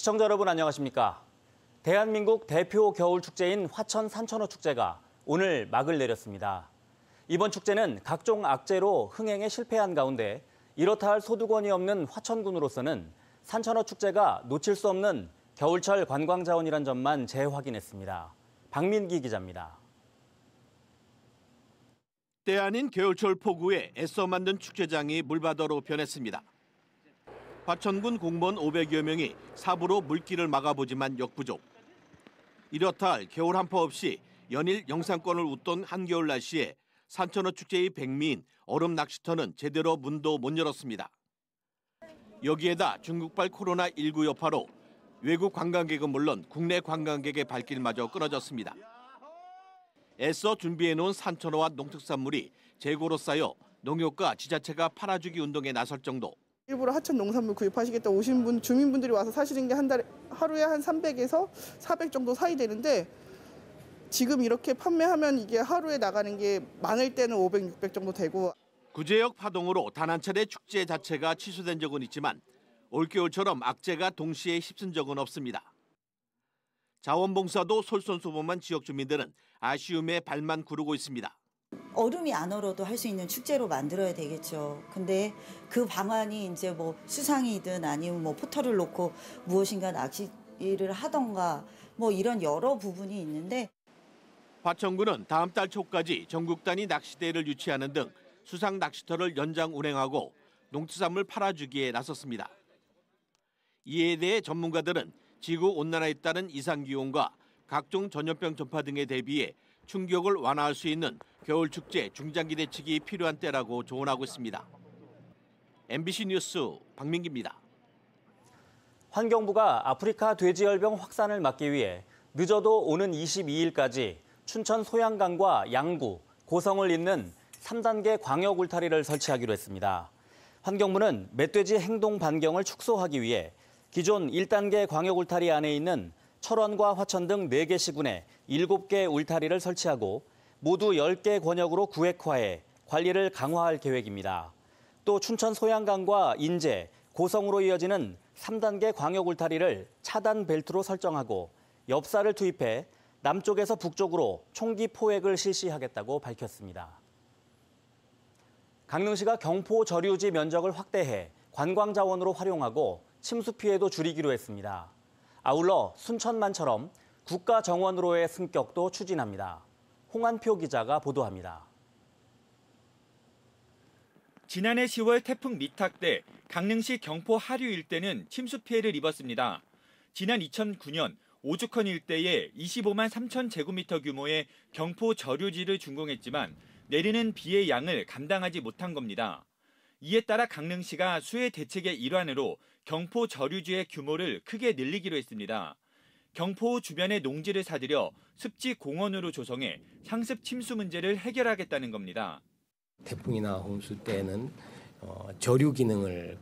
시청자 여러분 안녕하십니까? 대한민국 대표 겨울축제인 화천 산천어 축제가 오늘 막을 내렸습니다. 이번 축제는 각종 악재로 흥행에 실패한 가운데 이렇다 할 소득원이 없는 화천군으로서는 산천어 축제가 놓칠 수 없는 겨울철 관광자원이란 점만 재확인했습니다. 박민기 기자입니다. 때 아닌 겨울철 폭우에 애써 만든 축제장이 물바다로 변했습니다. 화천군 공무원 500여 명이 삽으로 물길을 막아보지만 역부족. 이렇다 할 겨울 한파 없이 연일 영상권을 웃돈 한겨울 날씨에 산천어 축제의 백미인 얼음 낚시터는 제대로 문도 못 열었습니다. 여기에다 중국발 코로나19 여파로 외국 관광객은 물론 국내 관광객의 발길마저 끊어졌습니다. 애써 준비해놓은 산천어와 농특산물이 재고로 쌓여 농협과 지자체가 팔아주기 운동에 나설 정도. 일부러 하천 농산물 구입하시겠다 오신 분 주민분들이 와서 사시는 게 하루에 한 300에서 400 정도 사이 되는데 지금 이렇게 판매하면 이게 하루에 나가는 게 많을 때는 500, 600 정도 되고. 구제역 파동으로 단 한 차례 축제 자체가 취소된 적은 있지만 올겨울처럼 악재가 동시에 휩쓴 적은 없습니다. 자원봉사도 솔선수범한 지역 주민들은 아쉬움에 발만 구르고 있습니다. 얼음이 안 얼어도 할 수 있는 축제로 만들어야 되겠죠. 근데 그 방안이 이제 뭐 수상이든 아니면 뭐 포털을 놓고 무엇인가 낚시를 하던가 뭐 이런 여러 부분이 있는데. 화천군은 다음 달 초까지 전국 단위 낚시대회를 유치하는 등 수상 낚시터를 연장 운행하고 농특산물 팔아주기에 나섰습니다. 이에 대해 전문가들은 지구온난화에 따른 이상기온과 각종 전염병 전파 등에 대비해 충격을 완화할 수 있는 겨울축제 중장기 대책이 필요한 때라고 조언하고 있습니다. MBC 뉴스 박민기입니다. 환경부가 아프리카 돼지열병 확산을 막기 위해 늦어도 오는 22일까지 춘천 소양강과 양구, 고성을 잇는 3단계 광역 울타리를 설치하기로 했습니다. 환경부는 멧돼지 행동 반경을 축소하기 위해 기존 1단계 광역 울타리 안에 있는 철원과 화천 등 4개 시군에 7개 울타리를 설치하고 모두 10개 권역으로 구획화해 관리를 강화할 계획입니다. 또 춘천 소양강과 인제, 고성으로 이어지는 3단계 광역 울타리를 차단 벨트로 설정하고 엽사를 투입해 남쪽에서 북쪽으로 총기 포획을 실시하겠다고 밝혔습니다. 강릉시가 경포 저류지 면적을 확대해 관광자원으로 활용하고 침수 피해도 줄이기로 했습니다. 아울러 순천만처럼 국가정원으로의 승격도 추진합니다. 홍한표 기자가 보도합니다. 지난해 10월 태풍 미탁 때 강릉시 경포 하류 일대는 침수 피해를 입었습니다. 지난 2009년 오죽헌 일대에 25만 3천 제곱미터 규모의 경포 저류지를 준공했지만 내리는 비의 양을 감당하지 못한 겁니다. 이에 따라 강릉시가 수해 대책의 일환으로 경포 저류지의 규모를 크게 늘리기로 했습니다. 경포 주변의 농지를 사들여 습지 공원으로 조성해 상습 침수 문제를 해결하겠다는 겁니다. 태풍이나 홍수 때는 저류 기능을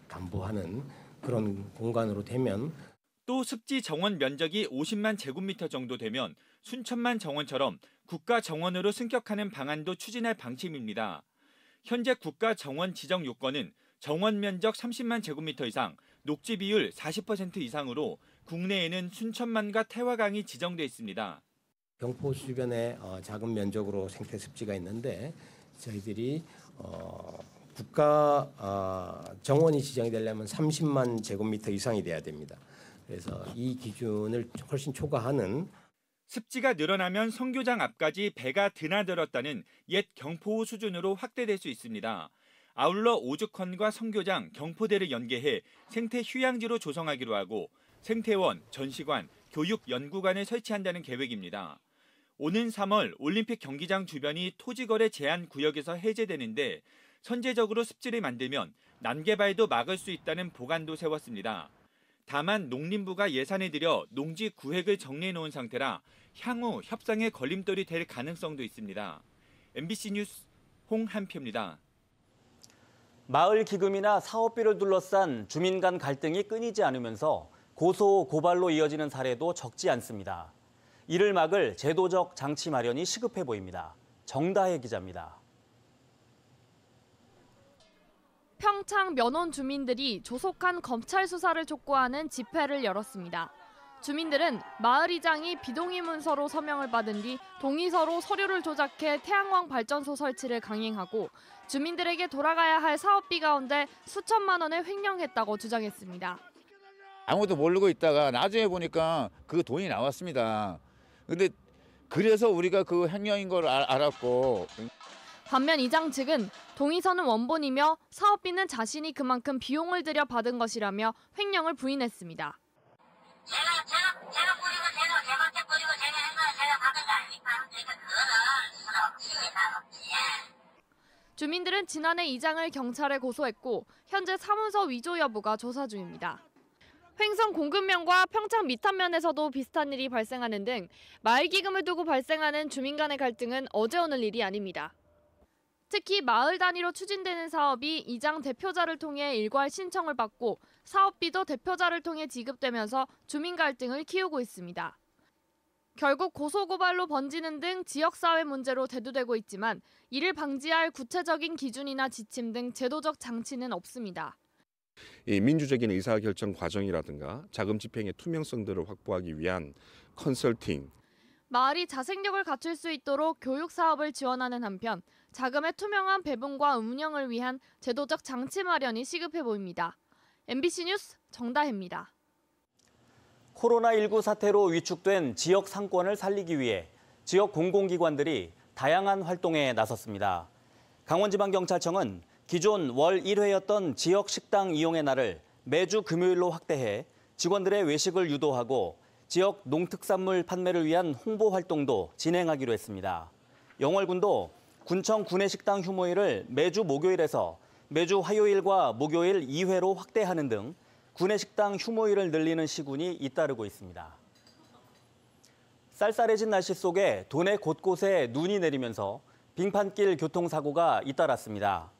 담보하는 그런 공간으로 되면 또 습지 정원 면적이 50만 제곱미터 정도 되면 순천만 정원처럼 국가 정원으로 승격하는 방안도 추진할 방침입니다. 현재 국가 정원 지정 요건은 정원 면적 30만 제곱미터 이상, 녹지 비율 40% 이상으로 국내에는 순천만과 태화강이 지정돼 있습니다. 경포 주변에 작은 면적으로 생태 습지가 있는데 저희들이 국가 정원이 지정이 되려면 30만 제곱미터 이상이 돼야 됩니다. 그래서 이 기준을 훨씬 초과하는. 습지가 늘어나면 성교장 앞까지 배가 드나들었다는 옛 경포호 수준으로 확대될 수 있습니다. 아울러 오죽헌과 성교장, 경포대를 연계해 생태 휴양지로 조성하기로 하고 생태원, 전시관, 교육연구관을 설치한다는 계획입니다. 오는 3월 올림픽 경기장 주변이 토지거래 제한 구역에서 해제되는데 선제적으로 습지를 만들면 난개발도 막을 수 있다는 보관도 세웠습니다. 다만 농림부가 예산을 들여 농지 구획을 정리해놓은 상태라 향후 협상의 걸림돌이 될 가능성도 있습니다. MBC 뉴스 홍한표입니다. 마을 기금이나 사업비를 둘러싼 주민 간 갈등이 끊이지 않으면서 고소, 고발로 이어지는 사례도 적지 않습니다. 이를 막을 제도적 장치 마련이 시급해 보입니다. 정다혜 기자입니다. 평창 면원 주민들이 조속한 검찰 수사를 촉구하는 집회를 열었습니다. 주민들은 마을이장이 비동의 문서로 서명을 받은 뒤 동의서로 서류를 조작해 태양광 발전소 설치를 강행하고 주민들에게 돌아가야 할 사업비 가운데 수천만 원을 횡령했다고 주장했습니다. 아무것도 모르고 있다가 나중에 보니까 그 돈이 나왔습니다. 근데 그래서 우리가 그 횡령인 걸 알았고. 반면 이장 측은 동의서는 원본이며 사업비는 자신이 그만큼 비용을 들여 받은 것이라며 횡령을 부인했습니다. 제가 뿌리고 제가 뿌리고 제가 한 거는 제가 받은 거 아닙니까? 그러니까 그거는 수로 지금이 다 없지. 주민들은 지난해 이장을 경찰에 고소했고 현재 사문서 위조 여부가 조사 중입니다. 횡성 공급면과 평창 미탄면에서도 비슷한 일이 발생하는 등 마을 기금을 두고 발생하는 주민 간의 갈등은 어제 오늘 일이 아닙니다. 특히 마을 단위로 추진되는 사업이 이장 대표자를 통해 일괄 신청을 받고 사업비도 대표자를 통해 지급되면서 주민 갈등을 키우고 있습니다. 결국 고소고발로 번지는 등 지역사회 문제로 대두되고 있지만 이를 방지할 구체적인 기준이나 지침 등 제도적 장치는 없습니다. 이 민주적인 의사결정 과정이라든가 자금 집행의 투명성들을 확보하기 위한 컨설팅. 마을이 자생력을 갖출 수 있도록 교육 사업을 지원하는 한편 자금의 투명한 배분과 운영을 위한 제도적 장치 마련이 시급해 보입니다. MBC 뉴스 정다혜입니다. 코로나19 사태로 위축된 지역 상권을 살리기 위해 지역 공공기관들이 다양한 활동에 나섰습니다. 강원지방경찰청은 기존 월 1회였던 지역 식당 이용의 날을 매주 금요일로 확대해 직원들의 외식을 유도하고 지역 농특산물 판매를 위한 홍보 활동도 진행하기로 했습니다. 영월군도 군청 구내식당 휴무일을 매주 목요일에서 매주 화요일과 목요일 2회로 확대하는 등 구내식당 휴무일을 늘리는 시군이 잇따르고 있습니다. 쌀쌀해진 날씨 속에 도내 곳곳에 눈이 내리면서 빙판길 교통사고가 잇따랐습니다.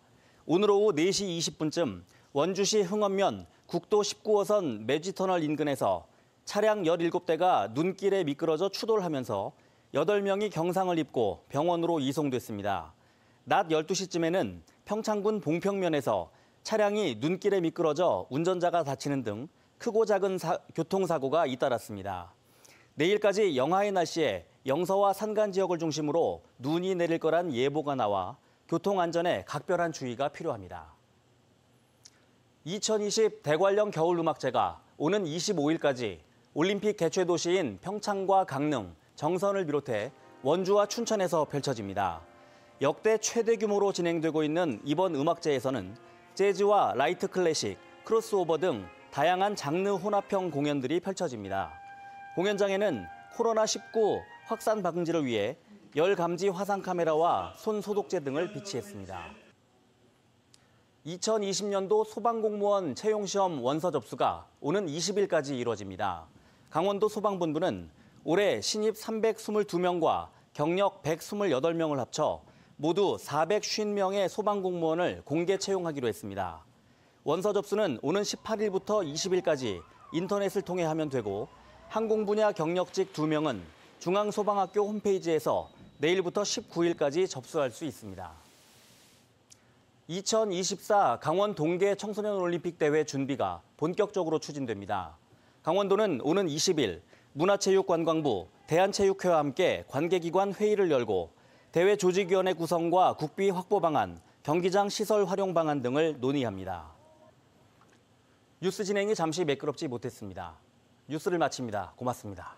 오늘 오후 4시 20분쯤 원주시 흥원면 국도 19호선 매지터널 인근에서 차량 17대가 눈길에 미끄러져 추돌하면서 8명이 경상을 입고 병원으로 이송됐습니다. 낮 12시쯤에는 평창군 봉평면에서 차량이 눈길에 미끄러져 운전자가 다치는 등 크고 작은 교통사고가 잇따랐습니다. 내일까지 영하의 날씨에 영서와 산간 지역을 중심으로 눈이 내릴 거란 예보가 나와 교통안전에 각별한 주의가 필요합니다. 2020 대관령 겨울음악제가 오는 25일까지 올림픽 개최 도시인 평창과 강릉, 정선을 비롯해 원주와 춘천에서 펼쳐집니다. 역대 최대 규모로 진행되고 있는 이번 음악제에서는 재즈와 라이트 클래식, 크로스오버 등 다양한 장르 혼합형 공연들이 펼쳐집니다. 공연장에는 코로나19 확산 방지를 위해 열 감지 화상 카메라와 손 소독제 등을 비치했습니다. 2020년도 소방공무원 채용시험 원서 접수가 오는 20일까지 이루어집니다. 강원도 소방본부는 올해 신입 322명과 경력 128명을 합쳐 모두 450명의 소방공무원을 공개 채용하기로 했습니다. 원서 접수는 오는 18일부터 20일까지 인터넷을 통해 하면 되고 항공 분야 경력직 2명은 중앙소방학교 홈페이지에서 내일부터 19일까지 접수할 수 있습니다. 2024 강원 동계 청소년 올림픽 대회 준비가 본격적으로 추진됩니다. 강원도는 오는 20일 문화체육관광부, 대한체육회와 함께 관계기관 회의를 열고 대회 조직위원회 구성과 국비 확보 방안, 경기장 시설 활용 방안 등을 논의합니다. 뉴스 진행이 잠시 매끄럽지 못했습니다. 뉴스를 마칩니다. 고맙습니다.